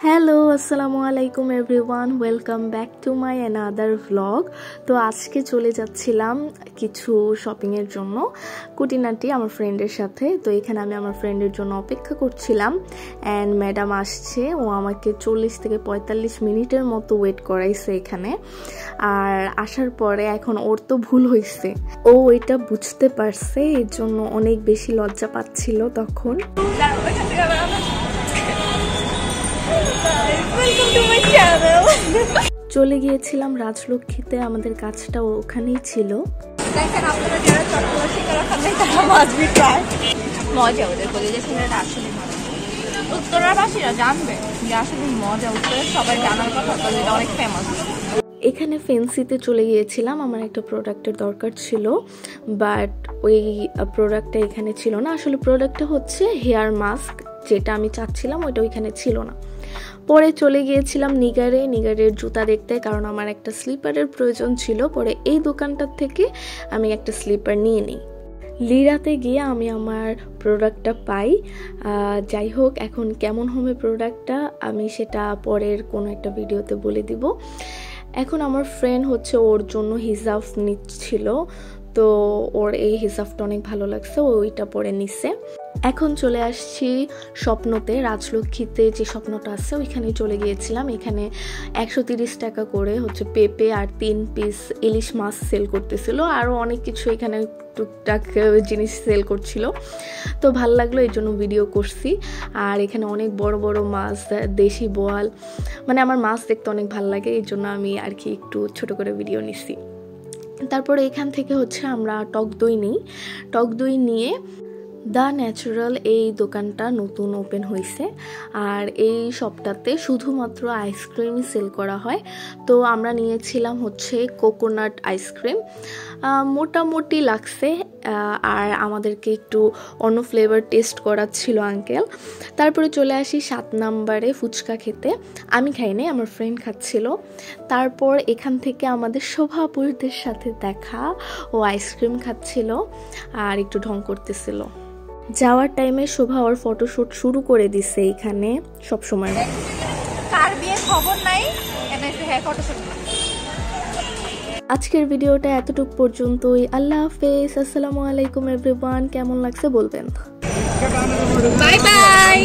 Hello আসসালামু আলাইকুম everyone, welcome back to my another vlog. তো আজকে চলে যাচ্ছিলাম কিছু শপিংয়ের জন্য কুটিনাটি আমার ফ্রেন্ডের সাথে। তো এখানে আমি আমার ফ্রেন্ডের জন্য অপেক্ষা করছিলাম অ্যান্ড ম্যাডাম আসছে। ও আমাকে 40 থেকে 45 মিনিটের মতো ওয়েট করাইছে এখানে। আর আসার পরে এখন ওর তো ভুল হয়েছে, ও এটা বুঝতে পারছে, এর জন্য অনেক বেশি লজ্জা পাচ্ছিল তখন। চলে গিয়েছিলাম রাজলক্ষ্মীতে, আমাদের কাজটা ওখানেই ছিল। দেখেন আপনারা যারা চট্টগ্রাম শিকারা খান নাই তারা মাছবি ট্রাই মজা, ওদের কলেজের ছেলেরা আসলে উত্তরাবাসীরা জানবে যে আসলে মজা, উত্তরের সবাই জানার কথা, কলেজটা অনেক ফেমাস। এখানে ফেন্সিতে চলে গিয়েছিলাম, আমার একটা প্রোডাক্টের দরকার ছিল, বাট ওই প্রোডাক্টটা এখানে ছিল না। আসলে প্রোডাক্টটা হচ্ছে হেয়ার মাস্ক, যেটা আমি চাচ্ছিলাম ওইটা ওইখানে ছিল না। পরে চলে গিয়েছিলাম নিগারের জুতা দেখতে, কারণ আমার একটা স্লিপারের প্রয়োজন ছিল। পরে এই দোকানটার থেকে আমি একটা স্লিপার নিয়ে নিই। লিরাতে গিয়ে আমি আমার প্রোডাক্টটা পাই। যাই হোক, এখন কেমন হবে প্রোডাক্টটা আমি সেটা পরের কোনো একটা ভিডিওতে বলে দিব। এখন আমার ফ্রেন্ড হচ্ছে ওর জন্য হিজাব নিচ্ছিল, তো ওর এই হিজাবটা অনেক ভালো লাগছে, ওইটা পরে নিচ্ছে। এখন চলে আসছি স্বপ্নতে, রাজলক্ষ্মীতে যে স্বপ্নটা আছে ওইখানে চলে গিয়েছিলাম। এখানে 130 টাকা করে হচ্ছে পেঁপে আর 3 পিস ইলিশ মাছ সেল করতেছিল, আরও অনেক কিছু এখানে টুকটাক জিনিস সেল করছিল। তো ভাল লাগলো, এই জন্য ভিডিও করছি। আর এখানে অনেক বড় বড় মাছ, দেশি বোয়াল, মানে আমার মাছ দেখতে অনেক ভাল লাগে, এই জন্য আমি আর কি একটু ছোট করে ভিডিও নিছি। তারপরে এখান থেকে হচ্ছে আমরা টক দই নিই। টক দই নিয়ে দ্য ন্যাচারাল এই দোকানটা নতুন ওপেন হয়েছে, আর এই শপটাতে শুধুমাত্র আইসক্রিমই সেল করা হয়। তো আমরা নিয়েছিলাম হচ্ছে কোকোনাট আইসক্রিম, মোটামুটি লাগছে। আর আমাদেরকে একটু অন্য ফ্লেভার টেস্ট করাচ্ছিল আঙ্কেল। তারপরে চলে আসি 7 নাম্বারে ফুচকা খেতে। আমি খাইনি, আমার ফ্রেন্ড খাচ্ছিল। তারপর এখান থেকে আমাদের শোভাপুরীদের সাথে দেখা, ও আইসক্রিম খাচ্ছিল আর একটু ঢং করতেছিল। যাওয়ার টাইমে শোভা ওর ফটোশুট শুরু করে দিছে এখানে সবসময়। কার বিয়ের খবর নাই, এমএসি হ্যাঁ ফটোশুট। আজকের ভিডিওটা এতটুকু পর্যন্তই। আল্লাহ হাফেজ, আসসালামু আলাইকুম এভরিওয়ান। কেমন লাগছে বলবেন। Bye bye.